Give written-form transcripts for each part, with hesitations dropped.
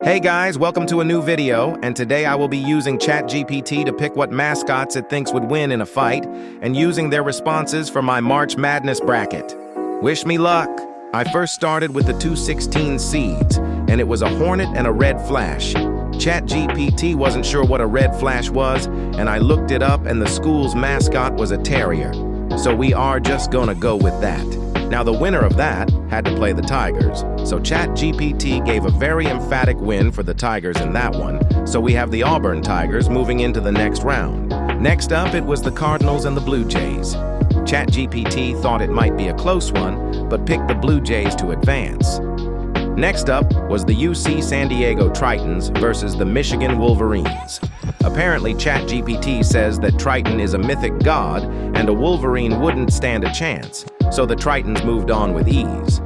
Hey guys, welcome to a new video, and today I will be using ChatGPT to pick what mascots it thinks would win in a fight, and using their responses for my March Madness bracket. Wish me luck! I first started with the 216 seeds, and it was a hornet and a red flash. ChatGPT wasn't sure what a red flash was, and I looked it up and the school's mascot was a terrier. So we are just gonna go with that. Now the winner of that had to play the Tigers, so ChatGPT gave a very emphatic win for the Tigers in that one, so we have the Auburn Tigers moving into the next round. Next up, it was the Cardinals and the Blue Jays. ChatGPT thought it might be a close one, but picked the Blue Jays to advance. Next up was the UC San Diego Tritons versus the Michigan Wolverines. Apparently, ChatGPT says that Triton is a mythic god and a Wolverine wouldn't stand a chance, so the Tritons moved on with ease.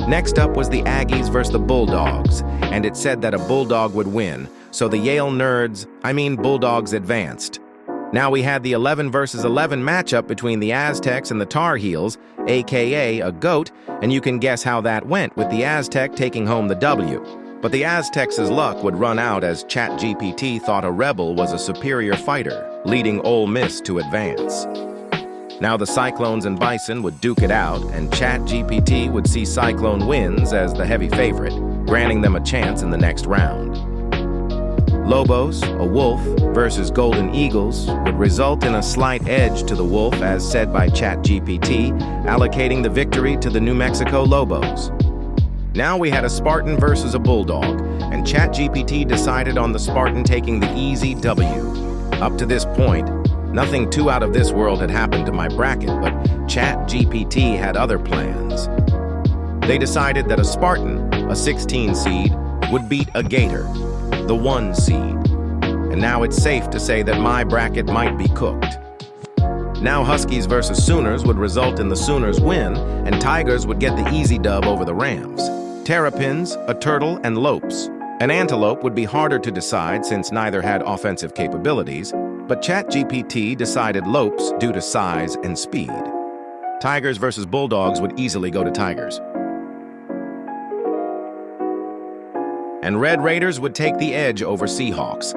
Next up was the Aggies versus the Bulldogs, and it said that a Bulldog would win, so the Bulldogs advanced. Now we had the 11 versus 11 matchup between the Aztecs and the Tar Heels, aka a GOAT, and you can guess how that went, with the Aztec taking home the W. But the Aztecs' luck would run out as ChatGPT thought a Rebel was a superior fighter, leading Ole Miss to advance. Now the Cyclones and Bison would duke it out, and ChatGPT would see Cyclone wins as the heavy favorite, granting them a chance in the next round. Lobos, a wolf, versus Golden Eagles would result in a slight edge to the wolf as said by ChatGPT, allocating the victory to the New Mexico Lobos. Now we had a Spartan versus a Bulldog, and ChatGPT decided on the Spartan taking the easy W. Up to this point, nothing too out of this world had happened to my bracket, but ChatGPT had other plans. They decided that a Spartan, a 16 seed, would beat a Gator, the 1 seed. And now it's safe to say that my bracket might be cooked. Now Huskies versus Sooners would result in the Sooners win, and Tigers would get the easy dub over the Rams. Terrapins, a turtle, and lopes. An antelope would be harder to decide since neither had offensive capabilities, but ChatGPT decided lopes due to size and speed. Tigers versus Bulldogs would easily go to Tigers. And Red Raiders would take the edge over Seahawks.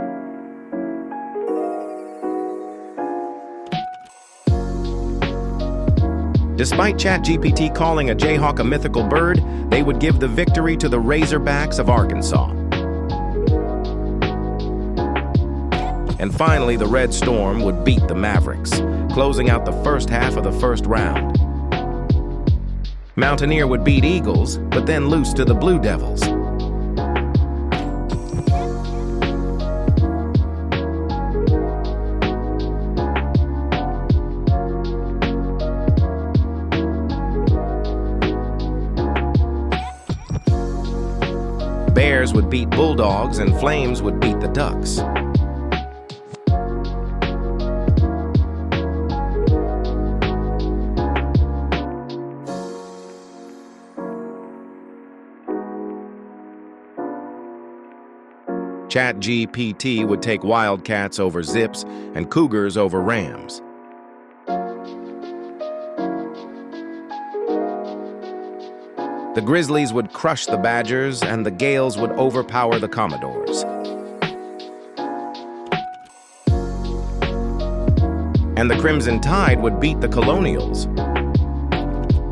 Despite ChatGPT calling a Jayhawk a mythical bird, they would give the victory to the Razorbacks of Arkansas. And finally, the Red Storm would beat the Mavericks, closing out the first half of the first round. Mountaineer would beat Eagles, but then lose to the Blue Devils. Bears would beat Bulldogs, and Flames would beat the Ducks. ChatGPT would take Wildcats over Zips and Cougars over Rams. The Grizzlies would crush the Badgers, and the Gales would overpower the Commodores. And the Crimson Tide would beat the Colonials.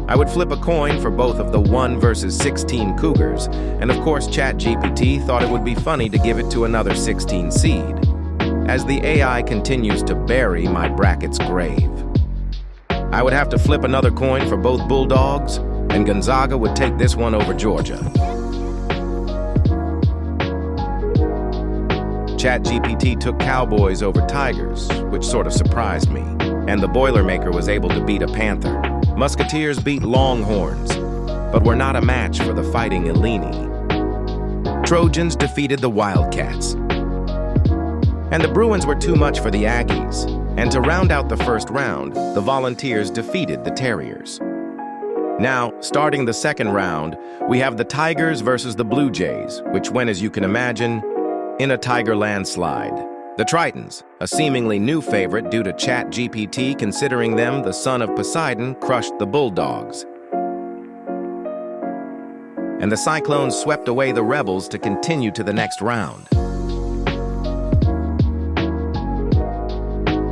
I would flip a coin for both of the 1 versus 16 Cougars, and of course ChatGPT thought it would be funny to give it to another 16 seed, as the AI continues to bury my bracket's grave. I would have to flip another coin for both Bulldogs, and Gonzaga would take this one over Georgia. ChatGPT took Cowboys over Tigers, which sort of surprised me, and the Boilermaker was able to beat a Panther. Musketeers beat Longhorns, but were not a match for the Fighting Illini. Trojans defeated the Wildcats. And the Bruins were too much for the Aggies, and to round out the first round, the Volunteers defeated the Terriers. Now, starting the second round, we have the Tigers versus the Blue Jays, which went, as you can imagine, in a Tiger landslide. The Tritons, a seemingly new favorite due to ChatGPT considering them the son of Poseidon, crushed the Bulldogs. and the Cyclones swept away the rebels to continue to the next round.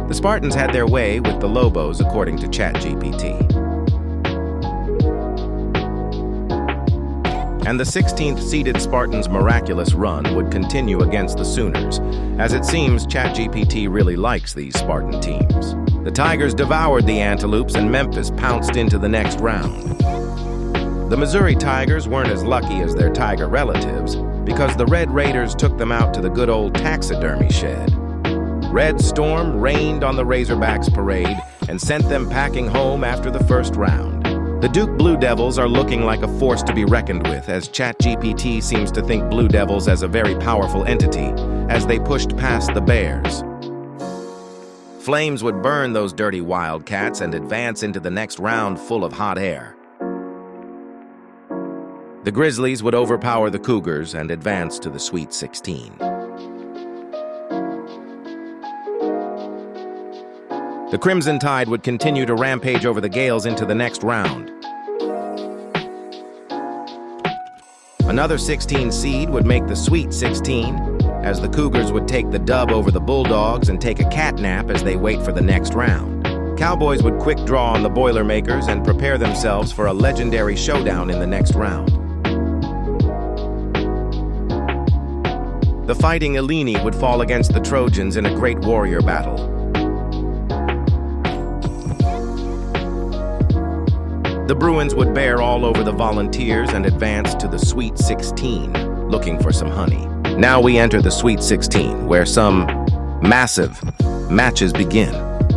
The Spartans had their way with the Lobos, according to ChatGPT. And the 16th seeded Spartans' miraculous run would continue against the Sooners, as it seems ChatGPT really likes these Spartan teams. The Tigers devoured the Antelopes and Memphis pounced into the next round. The Missouri Tigers weren't as lucky as their Tiger relatives because the Red Raiders took them out to the good old taxidermy shed. Red Storm rained on the Razorbacks parade and sent them packing home after the first round. The Duke Blue Devils are looking like a force to be reckoned with, as ChatGPT seems to think Blue Devils as a very powerful entity, as they pushed past the Bears. Flames would burn those dirty Wildcats and advance into the next round full of hot air. The Grizzlies would overpower the Cougars and advance to the Sweet 16. The Crimson Tide would continue to rampage over the Gales into the next round. Another 16 seed would make the Sweet 16, as the Cougars would take the dub over the Bulldogs and take a cat nap as they wait for the next round. Cowboys would quick draw on the Boilermakers and prepare themselves for a legendary showdown in the next round. The Fighting Illini would fall against the Trojans in a great warrior battle. The Bruins would bear all over the Volunteers and advance to the Sweet 16, looking for some honey. Now we enter the Sweet 16, where some massive matches begin.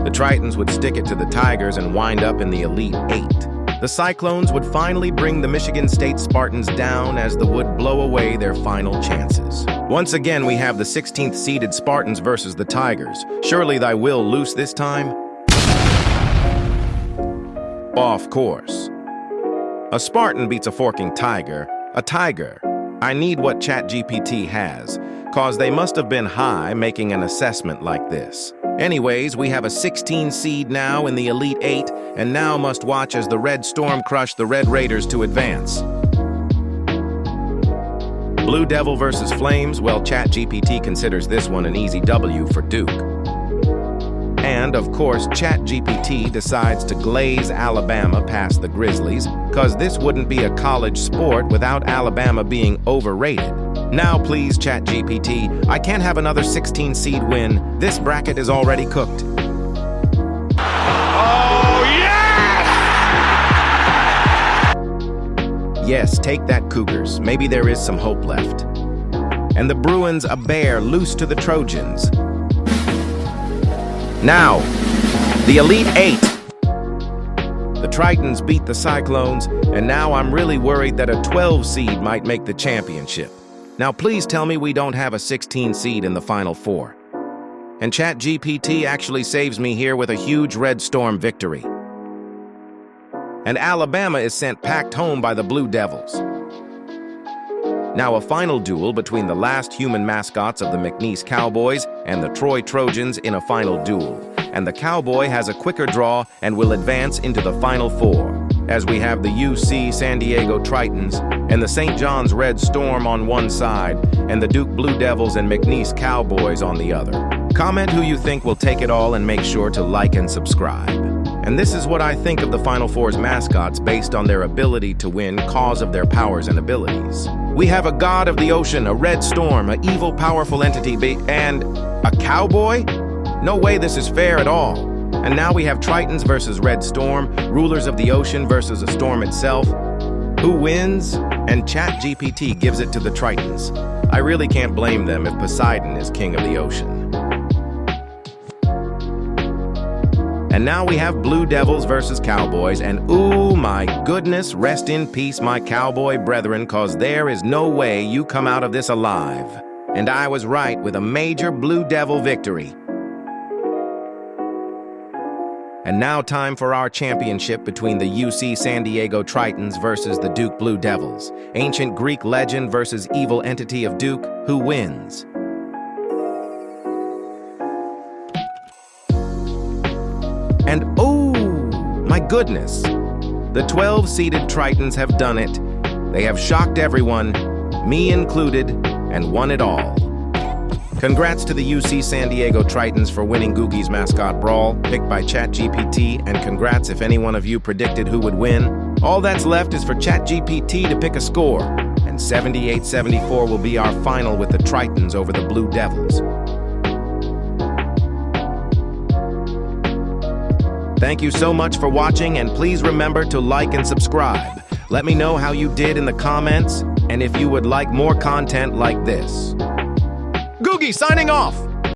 The Tritons would stick it to the Tigers and wind up in the Elite 8. The Cyclones would finally bring the Michigan State Spartans down as the would blow away their final chances. Once again, we have the 16th seeded Spartans versus the Tigers. Surely thy will loose this time? Off course. A Spartan beats a forking tiger. A tiger. I need what ChatGPT has, cause they must have been high making an assessment like this. Anyways, we have a 16 seed now in the Elite 8, and now must watch as the Red Storm crush the Red Raiders to advance. Blue Devil versus Flames, well, ChatGPT considers this one an easy W for Duke. And, of course, ChatGPT decides to glaze Alabama past the Grizzlies, cause this wouldn't be a college sport without Alabama being overrated. Now please, ChatGPT, I can't have another 16 seed win. This bracket is already cooked. Oh, yes! Yes, take that, Cougars. Maybe there is some hope left. And the Bruins a bear loose to the Trojans. Now, the Elite 8. The Tritons beat the Cyclones, and now I'm really worried that a 12 seed might make the championship. Now please tell me we don't have a 16 seed in the Final Four. And ChatGPT actually saves me here with a huge Red Storm victory. And Alabama is sent packed home by the Blue Devils. Now a final duel between the last human mascots of the McNeese Cowboys and the Troy Trojans in a final duel. And the Cowboy has a quicker draw and will advance into the Final Four, as we have the UC San Diego Tritons and the St. John's Red Storm on one side and the Duke Blue Devils and McNeese Cowboys on the other. Comment who you think will take it all and make sure to like and subscribe. And this is what I think of the Final Four's mascots based on their ability to win cause of their powers and abilities. We have a god of the ocean, a red storm, an evil powerful entity, and a cowboy? No way this is fair at all. And now we have Tritons versus Red Storm, rulers of the ocean versus a storm itself. Who wins? And ChatGPT gives it to the Tritons. I really can't blame them if Poseidon is king of the ocean. And now we have Blue Devils versus Cowboys, and ooh, my goodness, rest in peace, my cowboy brethren, cause there is no way you come out of this alive. And I was right with a major Blue Devil victory. And now time for our championship between the UC San Diego Tritons versus the Duke Blue Devils. Ancient Greek legend versus evil entity of Duke. Who wins? And oh, my goodness, the 12-seeded Tritons have done it. They have shocked everyone, me included, and won it all. Congrats to the UC San Diego Tritons for winning Googie's Mascot Brawl, picked by ChatGPT, and congrats if any one of you predicted who would win. All that's left is for ChatGPT to pick a score, and 78-74 will be our final with the Tritons over the Blue Devils. Thank you so much for watching, and please remember to like and subscribe. Let me know how you did in the comments, and if you would like more content like this. Googie signing off!